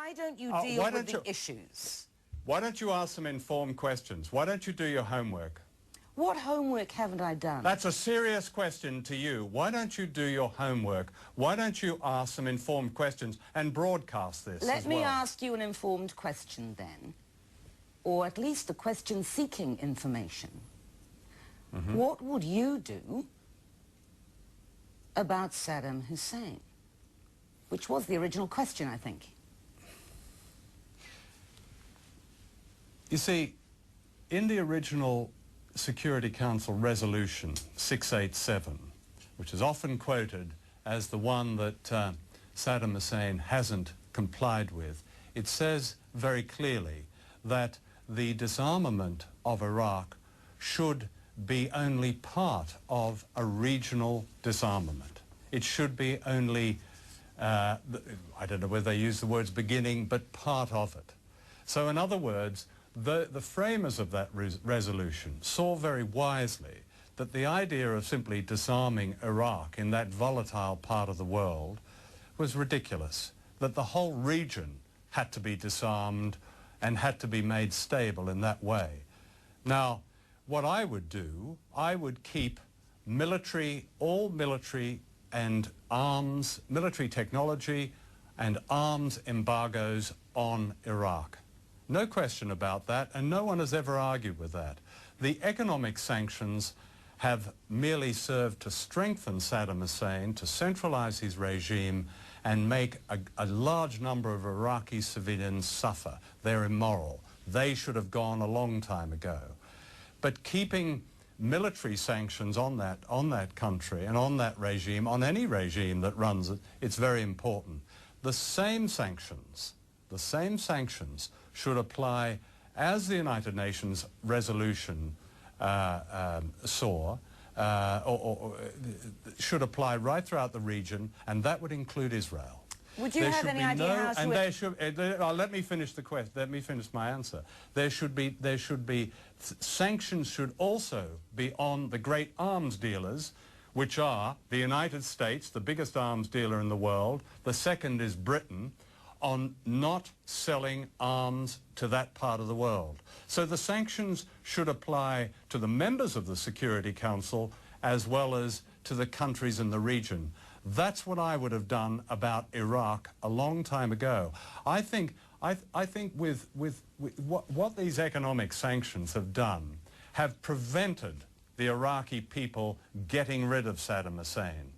why don't you deal with the issues? Why don't you ask some informed questions? Why don't you do your homework? What homework haven't I done? That's a serious question to you. Why don't you do your homework? Why don't you ask some informed questions and broadcast this Let me ask you an informed question then, or at least a question seeking information. What would you do about Saddam Hussein? Which was the original question, I think. You see, in the original Security Council resolution 687, which is often quoted as the one that Saddam Hussein hasn't complied with, it says very clearly that the disarmament of Iraq should be only part of a regional disarmament. It should be only, I don't know whether they use the words beginning, but part of it. So in other words, the framers of that resolution saw very wisely that the idea of simply disarming Iraq in that volatile part of the world was ridiculous, that the whole region had to be disarmed and had to be made stable in that way. Now, what I would do, I would keep all military and arms, military technology and arms embargoes on Iraq. No question about that, and no one has ever argued with that. The economic sanctions have merely served to strengthen Saddam Hussein, to centralize his regime and make a large number of Iraqi civilians suffer. They're immoral. They should have gone a long time ago. But keeping military sanctions on that country and on that regime, on any regime that runs it, it's very important. The same sanctions should apply, as the United Nations resolution saw, should apply right throughout the region, and that would include Israel. Would you have any idea how to... And there should, let me finish the question. Let me finish my answer. Sanctions should also be on the great arms dealers, which are the United States, the biggest arms dealer in the world. The second is Britain, on not selling arms to that part of the world. So the sanctions should apply to the members of the Security Council as well as to the countries in the region. That's what I would have done about Iraq a long time ago. I think with what these economic sanctions have done have prevented the Iraqi people getting rid of Saddam Hussein.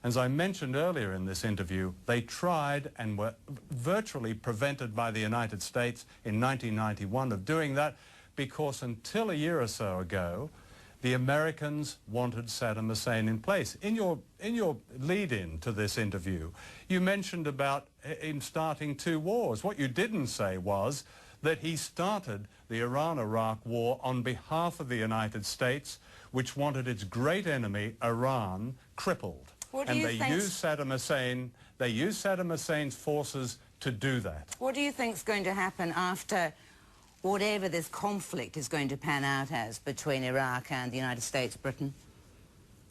As I mentioned earlier in this interview, they tried and were virtually prevented by the United States in 1991 of doing that, because until a year or so ago, the Americans wanted Saddam Hussein in place. In your lead-in to this interview, you mentioned about him starting 2 wars. What you didn't say was that he started the Iran-Iraq war on behalf of the United States, which wanted its great enemy, Iran, crippled. And they used Saddam Hussein's forces to do that. What do you think is going to happen after whatever this conflict is going to pan out as between Iraq and the United States, Britain,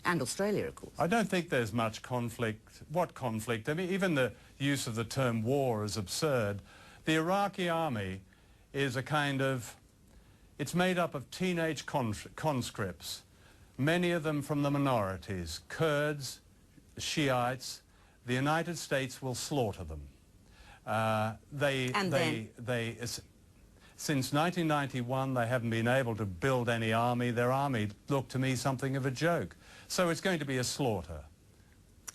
and Australia, of course? I don't think there's much conflict. What conflict? I mean, even the use of the term war is absurd. The Iraqi army is a kind of... It's made up of teenage conscripts, many of them from the minorities, Kurds, Shiites. The United States will slaughter them. Since 1991, they haven't been able to build any army. Their army looked to me something of a joke. So it's going to be a slaughter.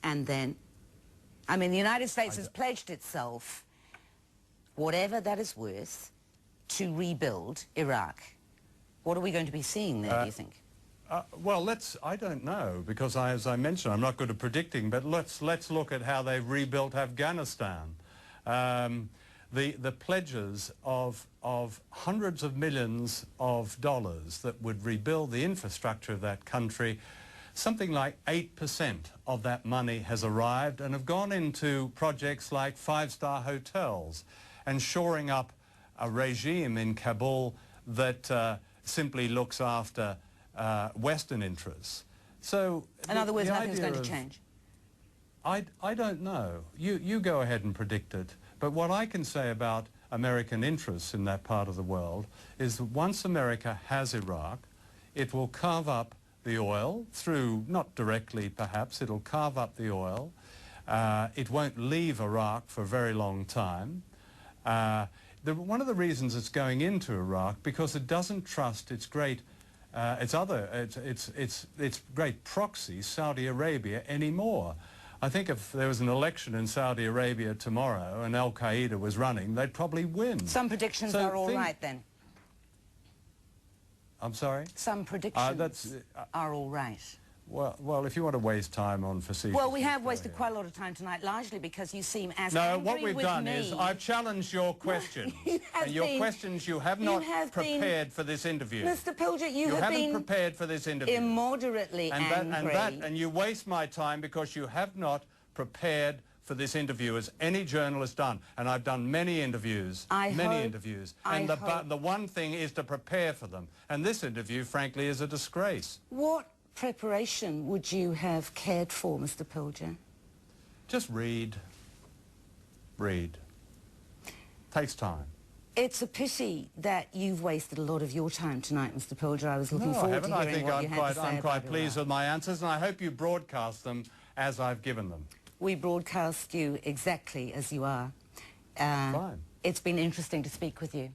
And then? I mean, the United States has pledged itself, whatever that is worth, to rebuild Iraq. What are we going to be seeing there, do you think? Well, I don't know, because as I mentioned, I'm not good at predicting, but let's look at how they've rebuilt Afghanistan. The pledges of hundreds of millions of dollars that would rebuild the infrastructure of that country, something like 8% of that money has arrived and have gone into projects like 5-star hotels and shoring up a regime in Kabul that simply looks after Western interests. So, in other words, nothing's going to change. I don't know. You go ahead and predict it. But what I can say about American interests in that part of the world is that once America has Iraq, it will carve up the oil through, not directly perhaps, it'll carve up the oil. It won't leave Iraq for a very long time. One of the reasons it's going into Iraq, because it doesn't trust its great great proxy, Saudi Arabia, anymore. I think if there was an election in Saudi Arabia tomorrow and Al-Qaeda was running, they'd probably win. Some predictions are all right then. I'm sorry? Some predictions are all right. Well, if you want to waste time on facetious... Well, we have wasted quite a lot of time tonight, largely because you seem as No, angry what we've with done me. is I've challenged your questions. And your questions you have not prepared for this interview. Mr. Pilger, you have haven't been prepared for this interview. Immoderately angry. And you waste my time because you have not prepared for this interview as any journalist done. And I've done many interviews, And the one thing is to prepare for them. And this interview, frankly, is a disgrace. What preparation would you have cared for, Mr. Pilger? Just read. Read. Takes time. It's a pity that you've wasted a lot of your time tonight, Mr. Pilger. I was looking forward to hearing what you had to say. I'm quite pleased with my answers, and I hope you broadcast them as I've given them. We broadcast you exactly as you are. Fine. It's been interesting to speak with you.